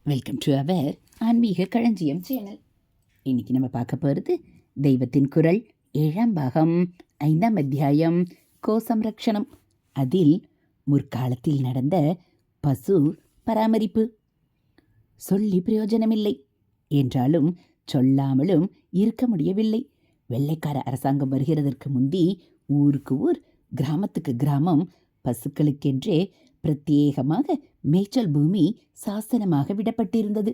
Welcome to our ஆன்மீக களஞ்சியம் channel. இன்னைக்கு நம்ம பார்க்க போகிறது தெய்வத்தின் குரல் 7ஆம் பாகம் 5ஆம் அத்தியாயம் கோசம்ரக்ஷணம். அதில் முற்காலத்தில் நடந்த பசு பராமரிப்பு. சொல்லி பிரயோஜனமில்லை என்றாலும் சொல்லாமலும் இருக்க முடியவில்லை. வெள்ளைக்கார அரசாங்கம் வருகிறதற்கு முந்தி ஊருக்கு ஊர், கிராமத்துக்கு கிராமம் பசுக்களுக்கென்றே பிரத்யேகமாக மேய்ச்சல் பூமி சாசனமாக விடப்பட்டிருந்தது.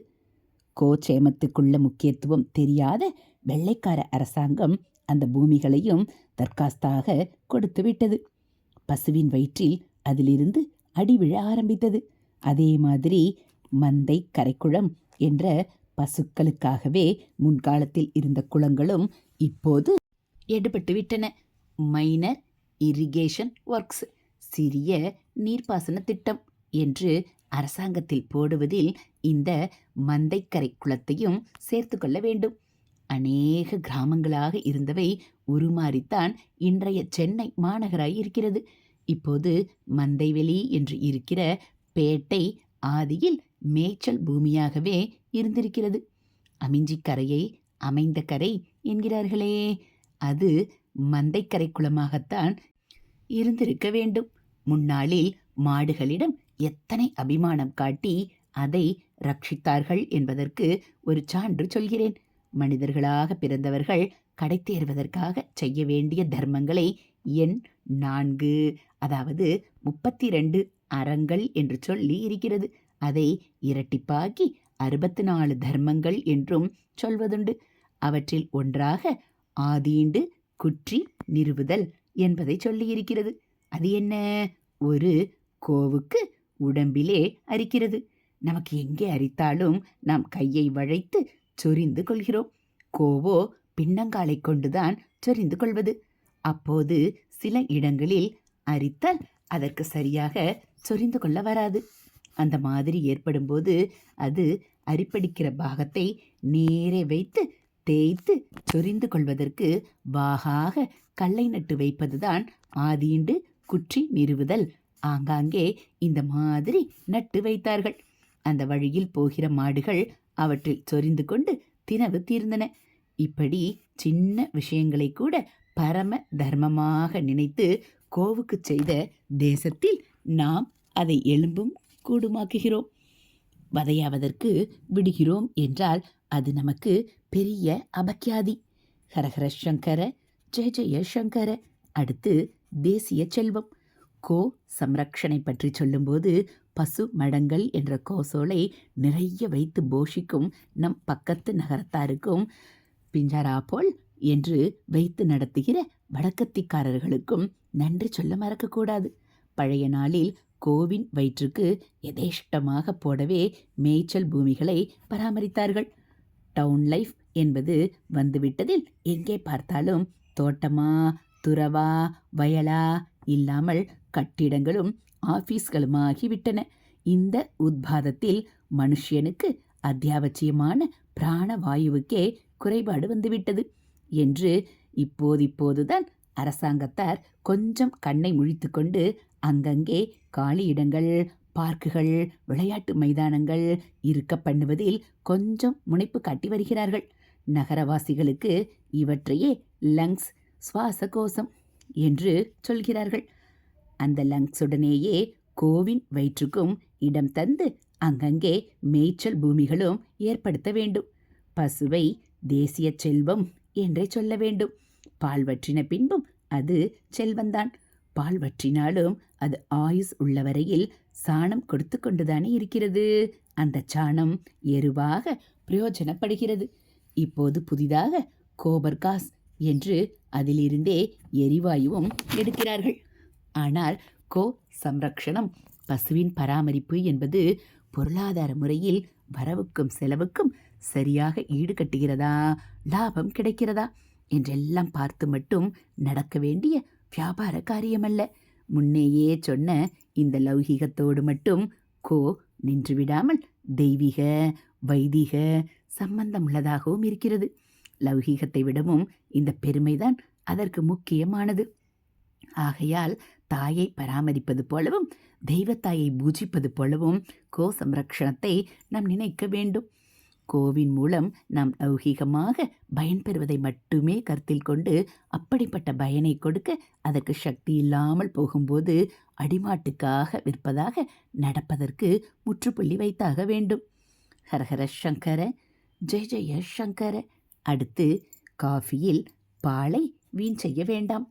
கோச்சேமத்துக்குள்ள முக்கியத்துவம் தெரியாத வெள்ளைக்கார அரசாங்கம் அந்த பூமிகளையும் தற்காஸ்தாக கொடுத்து விட்டது. பசுவின் வயிற்றில் அதிலிருந்து அடி விழ ஆரம்பித்தது. அதே மாதிரி மந்தை கரைக்குளம் என்ற பசுக்களுக்காகவே முன்காலத்தில் இருந்த குளங்களும் இப்போது எடுபட்டு விட்டன. மைனர் இரிகேஷன் ஒர்க்ஸ், சிறிய நீர்ப்பாசன திட்டம் என்று அரசாங்கத்தில் போடுவதில் இந்த மந்தைக்கரை குளத்தையும் சேர்த்து கொள்ள வேண்டும். அநேக கிராமங்களாக இருந்தவை உருமாறித்தான் இன்றைய சென்னை மாநகராய் இருக்கிறது. இப்போது மந்தைவெளி என்று இருக்கிற பேட்டை ஆதியில் மேய்ச்சல் பூமியாகவே இருந்திருக்கிறது. அமிஞ்சிக்கரையை அமைந்த கரை என்கிறார்களே, அது மந்தைக்கரை குளமாகத்தான் இருந்திருக்க வேண்டும். முன்னாளில் மாடுகளிடம் எத்தனை அபிமானம் காட்டி அதை ரட்சித்தார்கள் என்பதற்கு ஒரு சான்று சொல்கிறேன். மனிதர்களாக பிறந்தவர்கள் கடை தேர்வதற்காக செய்ய வேண்டிய தர்மங்களை எண் 4, அதாவது 32 அறங்கள் என்று சொல்லி இருக்கிறது. அதை இரட்டிப்பாக்கி 64 தர்மங்கள் என்றும் சொல்வதுண்டு. அவற்றில் ஒன்றாக ஆதீண்டு குற்றி நிறுவுதல் என்பதை சொல்லியிருக்கிறது. அது என்ன? ஒரு கோவுக்கு உடம்பிலே அரிக்கிறது. நமக்கு எங்கே அரித்தாலும் நாம் கையை வளைத்து சொரிந்து கொள்கிறோம். கோவோ பின்னங்காலை கொண்டுதான் சொரிந்து கொள்வது. அப்போது சில இடங்களில் அரித்தால் அதற்கு சரியாக சொரிந்து கொள்ள வராது. அந்த மாதிரி ஏற்படும்போது அது அரிப்படிக்கிற பாகத்தை நேரே வைத்து தேய்த்து சொரிந்து கொள்வதற்கு வாகாக கல்லை நட்டு வைப்பதுதான் ஆதீண்டு குற்றி நிறுவுதல். ஆங்காங்கே இந்த மாதிரி நட்டு வைத்தார்கள். அந்த வழியில் போகிற மாடுகள் அவற்றில் சொரிந்து கொண்டு தினவு தீர்ந்தன. இப்படி சின்ன விஷயங்களை கூட பரம தர்மமாக நினைத்து கோவுக்கு செய்த தேசத்தில் நாம் அதை எலும்பும் கூடுமாக்குகிறோம். வதையாவதற்கு விடுகிறோம் என்றால் அது நமக்கு பெரிய அபக்கியாதி. ஹரஹர சங்கர, ஜெய ஜெய சங்கர. அடுத்து தேசிய செல்வம். கோ சம்ரக்ஷணை பற்றி சொல்லும்போது பசு மடங்கள் என்ற கோசோலை நிறைய வைத்து போஷிக்கும் நம் பக்கத்து நகரத்தாருக்கும், பிஞ்சாரா போல் என்று வைத்து நடத்துகிற வடக்கத்திக்காரர்களுக்கும் நன்றி சொல்ல மறக்கக்கூடாது. பழைய நாளில் கோவின் வயிற்றுக்கு யதேஷ்டமாக போடவே மேய்ச்சல் பூமிகளை பராமரித்தார்கள். டவுன் லைஃப் என்பது வந்துவிட்டதில் எங்கே பார்த்தாலும் தோட்டமா துறவா வயலா இல்லாமல் கட்டிடங்களும் ஆபீஸ்களுமாகிவிட்டன. இந்த உத்பாதத்தில் மனுஷனுக்கு அத்தியாவசியமான பிராணவாயுவுக்கே குறைபாடு வந்துவிட்டது என்று இப்போதுதான் அரசாங்கத்தார் கொஞ்சம் கண்ணை முழித்து கொண்டு அங்கங்கே காலியிடங்கள், பார்க்குகள், விளையாட்டு மைதானங்கள் இருக்க பண்ணுவதில் கொஞ்சம் முனைப்பு காட்டி வருகிறார்கள். நகரவாசிகளுக்கு இவற்றையே லங்ஸ், சுவாச கோசம் என்று சொல்கிறார்கள். அந்த லங்ஸுடனேயே கோவின் வயிற்றுக்கும் இடம் தந்து அங்கங்கே மேய்ச்சல் பூமிகளும் ஏற்படுத்த வேண்டும். பசுவை தேசிய செல்வம் என்றே சொல்ல வேண்டும். பால் வற்றின பின்பும் அது செல்வந்தான். பால் வற்றினாலும் அது ஆயுஸ் உள்ளவரையில் சாணம் கொடுத்து கொண்டுதானே இருக்கிறது. அந்த சாணம் எருவாக பிரயோஜனப்படுகிறது. இப்போது புதிதாக கோபர்காஸ் என்று அதிலிருந்தே எரிவாயுவும் எடுக்கிறார்கள். ஆனால் கோ சம்ரக்ஷணம், பசுவின் பராமரிப்பு என்பது பொருளாதார முறையில் வரவுக்கும் செலவுக்கும் சரியாக ஈடுகட்டுகிறதா, லாபம் கிடைக்கிறதா என்றெல்லாம் பார்த்து மட்டும் நடக்க வேண்டிய வியாபார காரியமல்ல. முன்னேயே சொன்ன இந்த லௌகீகத்தோடு மட்டும் கோ நின்றுவிடாமல் தெய்வீக வைதிக சம்பந்தமுள்ளதாகவும் இருக்கிறது. லௌகீகத்தை விடவும் இந்த பெருமைதான் அதற்கு முக்கியமானது. ஆகையால் தாயை பராமரிப்பது போலவும் தெய்வத்தாயை பூஜிப்பது போலவும் கோ சம்ரக்ஷணத்தை நாம் நினைக்க வேண்டும். கோவின் மூலம் நாம் லௌகீகமாக பயன்பெறுவதை மட்டுமே கருத்தில் கொண்டு அப்படிப்பட்ட பயனை கொடுக்க அதற்கு சக்தி இல்லாமல் போகும்போது அடிமாட்டுக்காக விற்பதாக நடப்பதற்கு முற்றுப்புள்ளி வைத்தாக வேண்டும். ஹரஹர சங்கர, ஜெய ஜெய சங்கர. அடுத்து, காஃபியில் பாலை வீண் செய்ய வேண்டாம்.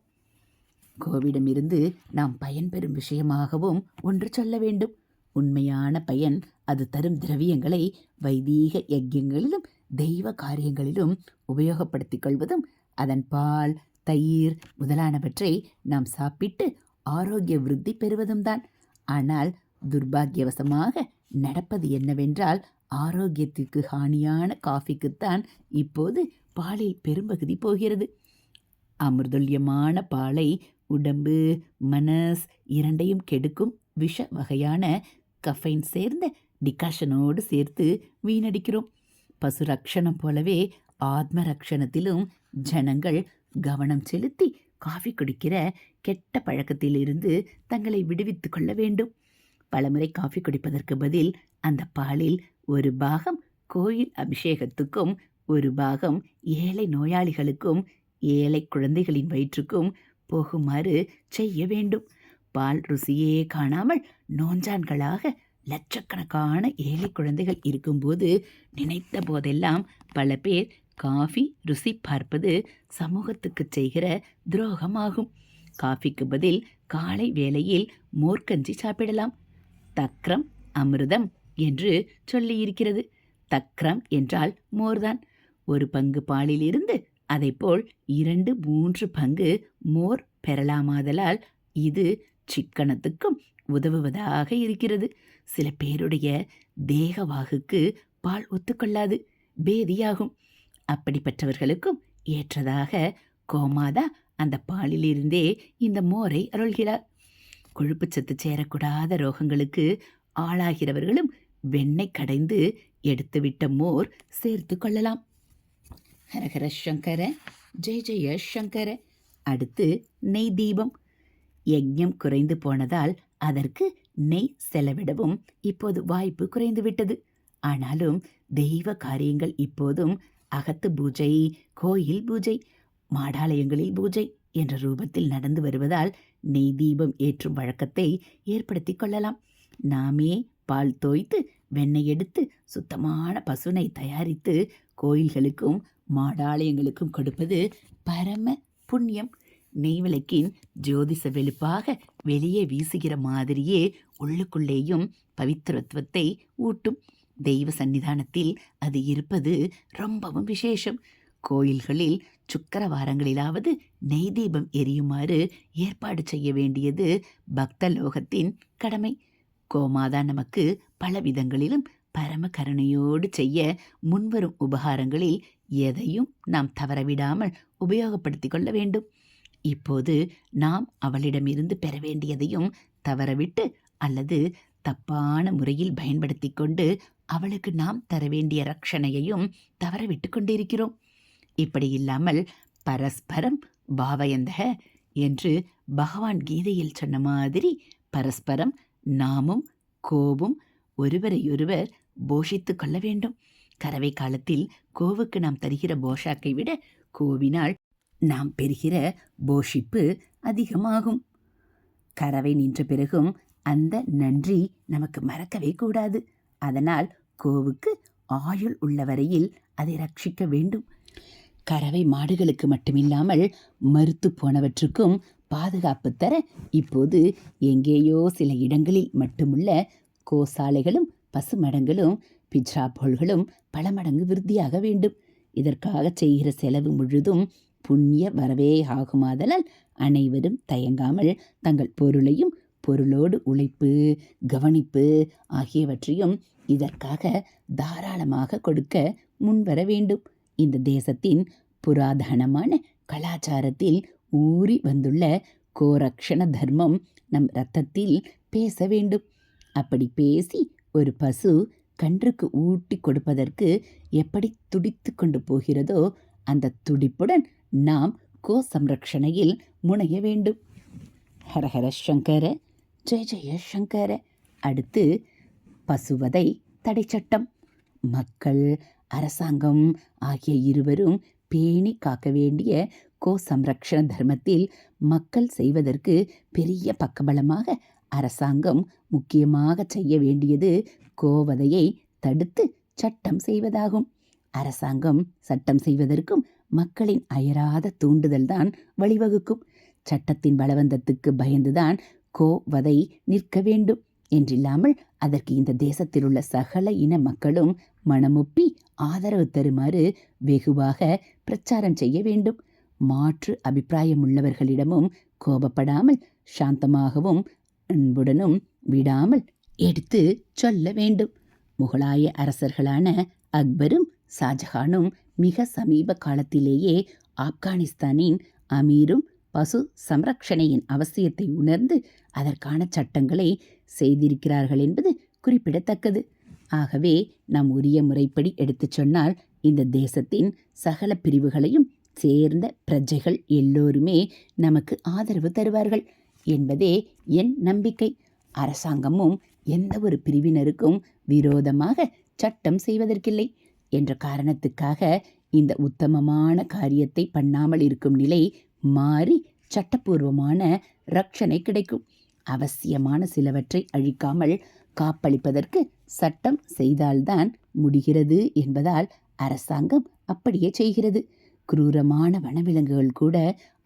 கோவிடமிருந்து நாம் பயன்பெறும் விஷயமாகவும் ஒன்று சொல்ல வேண்டும். உண்மையான பயன் அது தரும் திரவியங்களை வைதீக யஜ்யங்களிலும் தெய்வ காரியங்களிலும் உபயோகப்படுத்திக் கொள்வதும் அதன் பால், தயிர் முதலானவற்றை நாம் சாப்பிட்டு ஆரோக்கிய விருத்தி பெறுவதும் தான். ஆனால் துர்பாகியவசமாக நடப்பது என்னவென்றால், ஆரோக்கியத்திற்கு ஹானியான காஃபிக்குத்தான் இப்போது பாலில் பெரும்பகுதி போகிறது. அமிர்துல்யமான பாலை உடம்பு, மனஸ் இரண்டையும் கெடுக்கும் விஷ வகையான கஃபைன் சேர்ந்த டிகாஷனோடு சேர்த்து வீணடிக்கிறோம். பசு ரக்ஷணம் போலவே ஆத்ம ரக்ஷணத்திலும் ஜனங்கள் கவனம் செலுத்தி காஃபி குடிக்கிற கெட்ட பழக்கத்திலிருந்து தங்களை விடுவித்து கொள்ள வேண்டும். பலமுறை காஃபி குடிப்பதற்கு பதில் அந்த பாலில் ஒரு பாகம் கோயில் அபிஷேகத்துக்கும், ஒரு பாகம் ஏழை நோயாளிகளுக்கும், ஏழை குழந்தைகளின் வயிற்றுக்கும் போகுமாறு செய்ய வேண்டும். பால் ருசியே காணாமல் நோஞ்சான்களாக லட்சக்கணக்கான ஏழை குழந்தைகள் இருக்கும்போது நினைத்த போதெல்லாம் பல பேர் காஃபி ருசி பார்ப்பது சமூகத்துக்கு செய்கிற துரோகமாகும். காஃபிக்கு பதில் காலை வேளையில் மோர்கஞ்சி சாப்பிடலாம். தக்ரம் அமிர்தம் என்று சொல்லியிருக்கிறது. தக்ரம் என்றால் மோர்தான். ஒரு பங்கு பாலிலிருந்து அதைப்போல் 2-3 பங்கு மோர் பெறலாமாதலால் இது சிக்கனத்துக்கும் உதவுவதாக இருக்கிறது. சில பேருடைய தேகவாகுக்கு பால் ஒத்துக்கொள்ளாது, பேதியாகும். அப்படிப்பட்டவர்களுக்கும் ஏற்றதாக கோமாதா அந்த பாலிலிருந்தே இந்த மோரை அருள்கிறார். கொழுப்புச்சத்து சேரக்கூடாத ரோகங்களுக்கு ஆளாகிறவர்களும் வெண்ணெய் கடைந்து எடுத்துவிட்ட மோர் சேர்த்து கொள்ளலாம். ஹரஹர சங்கர, ஜெய ஜெய சங்கர. அடுத்து, நெய் தீபம். யஜ்ஞம் குறைந்து போனதால் அதற்கு நெய் செலவிடவும் இப்போது வாய்ப்பு குறைந்துவிட்டது. ஆனாலும் தெய்வ காரியங்கள் இப்போதும் அகத்து பூஜை, கோயில் பூஜை, மாடாலயங்களில் பூஜை என்ற ரூபத்தில் நடந்து வருவதால் நெய் தீபம் ஏற்றும் வழக்கத்தை ஏற்படுத்தி கொள்ளலாம். நாமே பால் தோய்த்து வெண்ணெய் எடுத்து சுத்தமான பசுனை தயாரித்து கோயில்களுக்கும் மாடாலயங்களுக்கும் கொடுப்பது பரம புண்ணியம். நெய்விளக்கின் ஜோதிஷ வெளுப்பாக வெளியே வீசுகிற மாதிரியே உள்ளுக்குள்ளேயும் பவித்திரத்துவத்தை ஊட்டும். தெய்வ சன்னிதானத்தில் அது இருப்பது ரொம்பவும் விசேஷம். கோயில்களில் சுக்கரவாரங்களிலாவது நெய் தீபம் எரியுமாறு ஏற்பாடு செய்ய வேண்டியது பக்தலோகத்தின் கடமை. கோமாதா நமக்கு பல விதங்களிலும் பரம கருணையோடு செய்ய முன்வரும் உபகாரங்களில் எதையும் நாம் தவறவிடாமல் உபயோகப்படுத்தி கொள்ள வேண்டும். இப்போது நாம் அவளிடமிருந்து பெற வேண்டியதையும் தவறவிட்டு அல்லது தப்பான முறையில் பயன்படுத்தி கொண்டு அவளுக்கு நாம் தர வேண்டிய ரட்சணையையும் தவறவிட்டு கொண்டிருக்கிறோம். இப்படி இல்லாமல் பரஸ்பரம் பாவயந்தக என்று பகவான் கீதையில் சொன்ன மாதிரி பரஸ்பரம் நாமும் கோவும் ஒருவரையொருவர் போஷித்து கொள்ள வேண்டும். கறவை காலத்தில் கோவுக்கு நாம் தருகிற போஷாக்கை விட கோவினால் நாம் பெறுகிற போஷிப்பு அதிகமாகும். கறவை நின்ற பிறகும் அந்த நன்றி நமக்கு மறக்கவே கூடாது. அதனால் கோவுக்கு ஆயுள் உள்ளவரையில் அதை ரட்சிக்க வேண்டும். கறவை மாடுகளுக்கு மட்டுமில்லாமல் மறுத்து போனவற்றுக்கும் பாதுகாப்பு தர இப்போது எங்கேயோ சில இடங்களில் மட்டுமுள்ள கோசாலைகளும் பசுமடங்களும் பிஜ்ராபோல்களும் பல மடங்கு விருத்தியாக வேண்டும். இதற்காக செய்கிற செலவு முழுதும் புண்ணிய வரவே ஆகுமாதலால் அனைவரும் தயங்காமல் தங்கள் பொருளையும் பொருளோடு உழைப்பு, கவனிப்பு ஆகியவற்றையும் இதற்காக தாராளமாக கொடுக்க முன்வர வேண்டும். இந்த தேசத்தின் புராதனமான கலாச்சாரத்தில் ஊறி வந்துள்ள கோரக்ஷண தர்மம் நம் இரத்தத்தில் பேச வேண்டும். அப்படி பேசி ஒரு பசு கன்றுக்கு ஊட்டி கொடுப்பதற்கு எப்படி துடித்து கொண்டு போகிறதோ அந்த துடிப்புடன் நாம் கோ சம்ரக்ஷணையில் முனைய வேண்டும். ஹரஹர சங்கர, ஜெய ஜெய சங்கர. அடுத்து பசுவதை தடை சட்டம். மக்கள், அரசாங்கம் ஆகிய இருவரும் பேணி காக்க வேண்டிய கோ சம்ரக்ஷண தர்மத்தில் மக்கள் செய்வதற்கு பெரிய பக்கபலமாக அரசாங்கம் முக்கியமாக செய்ய வேண்டியது கோவதையை தடுத்து சட்டம் செய்வதாகும். அரசாங்கம் சட்டம் செய்வதற்கும் மக்களின் அயராத தூண்டுதல்தான் வழிவகுக்கும். சட்டத்தின் பலவந்தத்துக்கு பயந்துதான் கோவதை நிற்க வேண்டும் என்றில்லாமல் அதற்கு இந்த தேசத்தில் உள்ள சகல இன மக்களும் மனமொப்பி ஆதரவு தருமாறு வெகுவாக பிரச்சாரம் செய்ய வேண்டும். மாற்று அபிப்பிராயமுள்ளவர்களிடமும் கோபப்படாமல் சாந்தமாகவும் அன்புடனும் விடாமல் எடுத்து சொல்ல வேண்டும். முகலாய அரசர்களான அக்பரும் ஷாஜஹானும் மிக சமீப காலத்திலேயே ஆப்கானிஸ்தானின் அமீரும் பசு சம்ரக்ஷணையின் அவசியத்தை உணர்ந்து அதற்கான சட்டங்களை செய்திருக்கிறார்கள் என்பது குறிப்பிடத்தக்கது. ஆகவே நாம் உரிய முறைப்படி எடுத்துச் சொன்னால் இந்த தேசத்தின் சகல பிரிவுகளையும் சேர்ந்த பிரஜைகள் எல்லோருமே நமக்கு ஆதரவு தருவார்கள் என்பதே என் நம்பிக்கை. அரசாங்கமும் எந்த ஒரு பிரிவினருக்கும் விரோதமாக சட்டம் செய்வதற்கில்லை என்ற காரணத்துக்காக இந்த உத்தமமான காரியத்தை பண்ணாமல் இருக்கும் நிலை மாறி சட்டப்பூர்வமான ரட்சணை கிடைக்கும். அவசியமான சிலவற்றை அழிக்காமல் காப்பளிப்பதற்கு சட்டம் செய்தால்தான் முடிகிறது என்பதால் அரசாங்கம் அப்படியே செய்கிறது. குரூரமான வனவிலங்குகள் கூட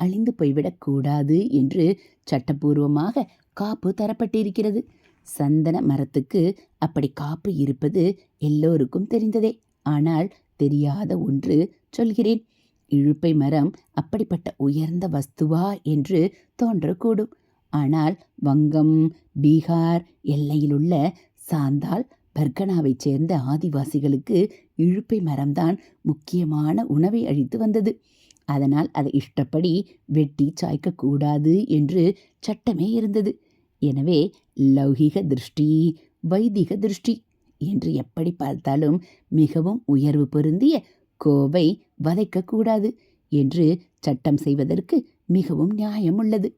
அழிந்து போய்விடக்கூடாது என்று சட்டப்பூர்வமாக காப்பு தரப்பட்டிருக்கிறது. சந்தன மரத்துக்கு அப்படி காப்பு இருப்பது எல்லோருக்கும் தெரிந்ததே. ஆனால் தெரியாத ஒன்று சொல்கிறேன். இழுப்பை மரம் அப்படிப்பட்ட உயர்ந்த வஸ்துவா என்று தோன்றக்கூடும். ஆனால் வங்கம், பீகார் எல்லையிலுள்ள சாந்தால் பர்கனாவைச் சேர்ந்த ஆதிவாசிகளுக்கு இழுப்பை மரம்தான் முக்கியமான உணவை அளித்து வந்தது. அதனால் அதை இஷ்டப்படி வெட்டி சாய்க்கக்கூடாது என்று சட்டமே இருந்தது. எனவே லௌகிக திருஷ்டி, வைதிக திருஷ்டி என்று எப்படி பார்த்தாலும் மிகவும் உயர்வு பொருந்திய கோவை வதைக்கக்கூடாது என்று சட்டம் செய்வதற்கு மிகவும் நியாயம் உள்ளது.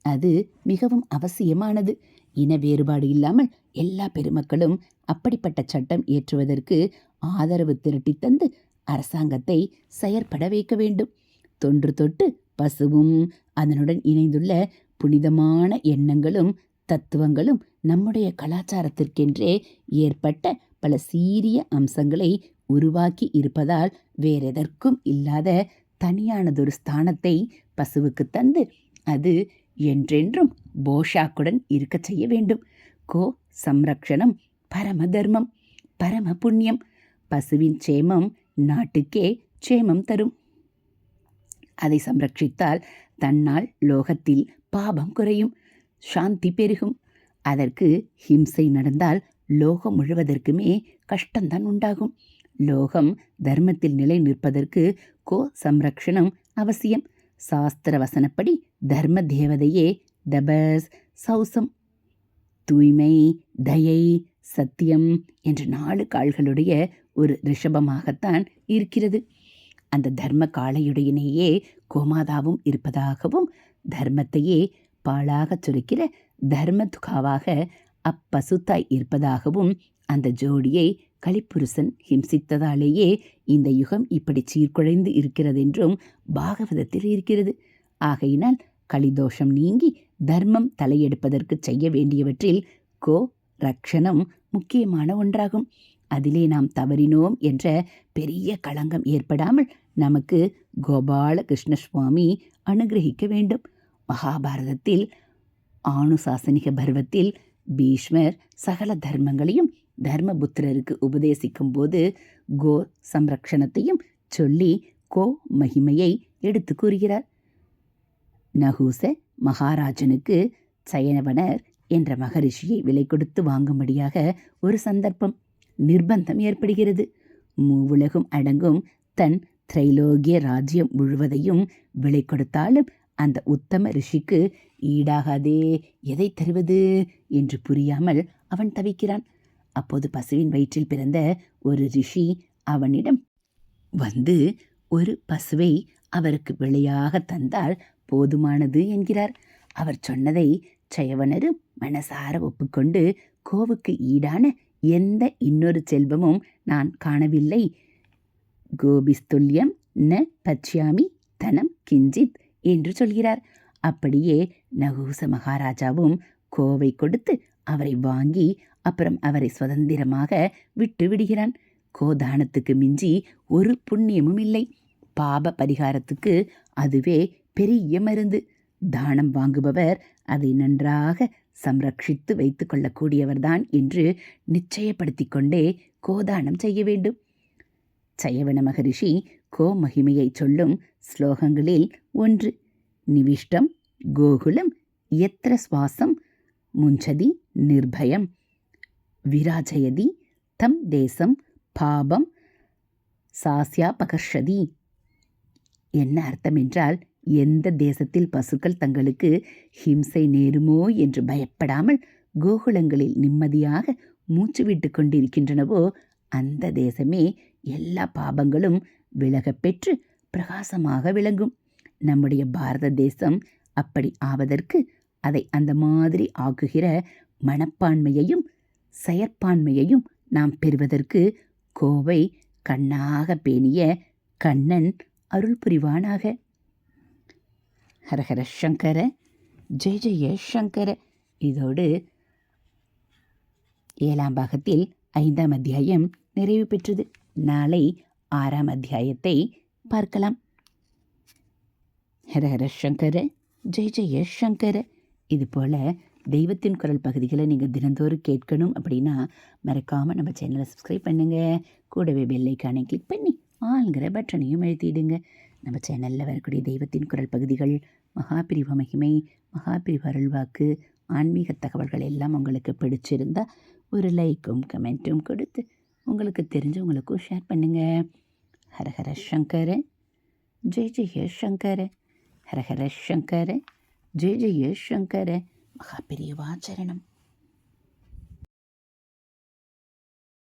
அது மிகவும் அவசியமானது. இன வேறுபாடு இல்லாமல் எல்லா பெருமக்களும் அப்படிப்பட்ட சட்டம் இயற்றுவதற்கு ஆதரவு திரட்டி தந்து அரசாங்கத்தை செயற்பட வைக்க வேண்டும். தொன்று தொட்டு பசுவும் அதனுடன் இணைந்துள்ள புனிதமான எண்ணங்களும் தத்துவங்களும் நம்முடைய கலாச்சாரத்திற்கென்றே ஏற்பட்ட பல சீரிய அம்சங்களை உருவாக்கி இருப்பதால் வேறெதற்கும் இல்லாத தனியானதொரு ஸ்தானத்தை பசுவுக்கு தந்து அது என்றென்றும் போஷாக்குடன் இருக்க செய்ய வேண்டும். கோ சம்ரக்ஷணம் பரம தர்மம், பரம புண்ணியம். பசுவின் சேமம் நாட்டுக்கே சேமம் தரும். அதை சம்ரட்சித்தால் தன்னால் லோகத்தில் பாபம் குறையும், சாந்தி பெருகும். அதற்கு ஹிம்சை நடந்தால் லோகம் முழுவதற்குமே கஷ்டம்தான் உண்டாகும். லோகம் தர்மத்தில் நிலை நிற்பதற்கு கோ சம்ரக்ஷணம் அவசியம். சாஸ்திர வசனப்படி தர்ம தேவதையே தபஸ், சௌசம், தூய்மை, தயை, சத்தியம் என்ற 4 கால்களுடைய ஒரு ரிஷபமாகத்தான் இருக்கிறது. அந்த தர்ம காளையுடையனையே கோமாதாவும் இருப்பதாகவும் தர்மத்தையே பாழாக சுருக்கிற தர்மதுகாவாக அப்பசுத்தாய் இருப்பதாகவும் அந்த ஜோடியை கலிப்புருஷன் ஹிம்சித்ததாலேயே இந்த யுகம் இப்படி சீர்குலைந்து இருக்கிறதென்றும் பாகவதத்தில் இருக்கிறது. ஆகையினால் கலிதோஷம் நீங்கி தர்மம் தலையெடுப்பதற்கு செய்ய வேண்டியவற்றில் கோ ரக்ஷணம் முக்கியமான ஒன்றாகும். அதிலே நாம் தவறினோம் என்ற பெரிய களங்கம் ஏற்படாமல் நமக்கு கோபால கிருஷ்ண சுவாமி அனுகிரகிக்க வேண்டும். மகாபாரதத்தில் ஆணுசாசனிக பர்வத்தில் பீஷ்மர் சகல தர்மங்களையும் தர்மபுத்திரருக்கு உபதேசிக்கும் போது கோ சம்ரக்ஷணத்தையும் சொல்லி கோ மகிமையை எடுத்து கூறுகிறார். நகுச மகாராஜனுக்கு சயனவனர் என்ற மகரிஷியை விலை கொடுத்து வாங்கும்படியாக ஒரு சந்தர்ப்பம், நிர்பந்தம் ஏற்படுகிறது. மூவுலகும் அடங்கும் தன் திரைலோகிய ராஜ்யம் முழுவதையும் விலை கொடுத்தாலும் அந்த உத்தம ரிஷிக்கு ஈடாகாதே, எதை தருவது என்று புரியாமல் அவன் தவிக்கிறான். அப்போது பசுவின் வயிற்றில் பிறந்த ஒரு ரிஷி அவனிடம் வந்து ஒரு பசுவை அவருக்கு விலையாக தந்தால் போதுமானது என்கிறார். அவர் சொன்னதை சயவனரும் மனசார ஒப்புக்கொண்டு, கோவுக்கு ஈடான எந்த இன்னொரு செல்வமும் நான் காணவில்லை. கோபிஸ்துல்யம் ந பச்யாமி தனம் கிஞ்சித் என்று சொல்கிறார். அப்படியே நகுச மகாராஜாவும் கோவை கொடுத்து அவரை வாங்கி அப்புறம் அவரை சுதந்திரமாக விட்டு விடுகிறான். கோதானத்துக்கு மிஞ்சி ஒரு புண்ணியமும் இல்லை. பாப பரிகாரத்துக்கு அதுவே பெரிய மருந்து. தானம் வாங்குபவர் அதை நன்றாக சம்ரட்சித்து வைத்து கொள்ளக்கூடியவர்தான் என்று நிச்சயப்படுத்தி கொண்டே கோதானம் செய்ய வேண்டும். சயவன மகரிஷி கோ மகிமையை சொல்லும் ஸ்லோகங்களில் ஒன்று, நிவிஷ்டம் கோகுலம் எத்திர சுவாசம் முஞ்சதி நிர்பயம் விராஜயதி தம் தேசம் பாபம் சாஸ்யாபகர்ஷதி. என்ன அர்த்தம் என்றால், எந்த தேசத்தில் பசுக்கள் தங்களுக்கு ஹிம்சை நேருமோ என்று பயப்படாமல் கோகுலங்களில் நிம்மதியாக மூச்சு விட்டு கொண்டிருக்கின்றனவோ அந்த தேசமே எல்லா பாபங்களும் விலகப் பெற்று பிரகாசமாக விளங்கும். நம்முடைய பாரத தேசம் அப்படி ஆவதற்கு, அதை அந்த மாதிரி ஆக்குகிற மனப்பான்மையையும் செயற்பான்மையையும் நாம் பெறுவதற்கு கோவை கண்ணாக பேணிய கண்ணன் அருள் புரிவானாக. ஹரஹர சங்கர, ஜெய ஜெய சங்கர. இதோடு 7ஆம் பாகத்தில் 5ஆம் அத்தியாயம் நிறைவு பெற்றது. நாளை 6ஆம் அத்தியாயத்தை பார்க்கலாம். ஹரஹர சங்கர, ஜெய ஜெய சங்கர. இதுபோல் தெய்வத்தின் குரல் பகுதிகளை நீங்கள் தினந்தோறும் கேட்கணும் அப்படின்னா மறக்காமல் நம்ம சேனலை சப்ஸ்கிரைப் பண்ணுங்கள். கூடவே பெல்லைக்கானை கிளிக் பண்ணி ஆளுங்கிற பட்டனையும் அழுத்திடுங்க. நம்ம சேனலில் வரக்கூடிய தெய்வத்தின் குரல் பகுதிகள், மகாபிரிவ மகிமை, மகாபிரிவ அருள்வாக்கு, ஆன்மீக தகவல்கள் எல்லாம் உங்களுக்கு பிடிச்சிருந்தால் ஒரு லைக்கும் கமெண்ட்டும் கொடுத்து உங்களுக்கு தெரிஞ்சவங்களுக்கும் ஷேர் பண்ணுங்கள். ஹரஹர சங்கர, ஜெய ஜெய சங்கர. ஹரஹர சங்கர, ஜெய ஜெய சங்கர. மகாபிரிவாச்சரணம்.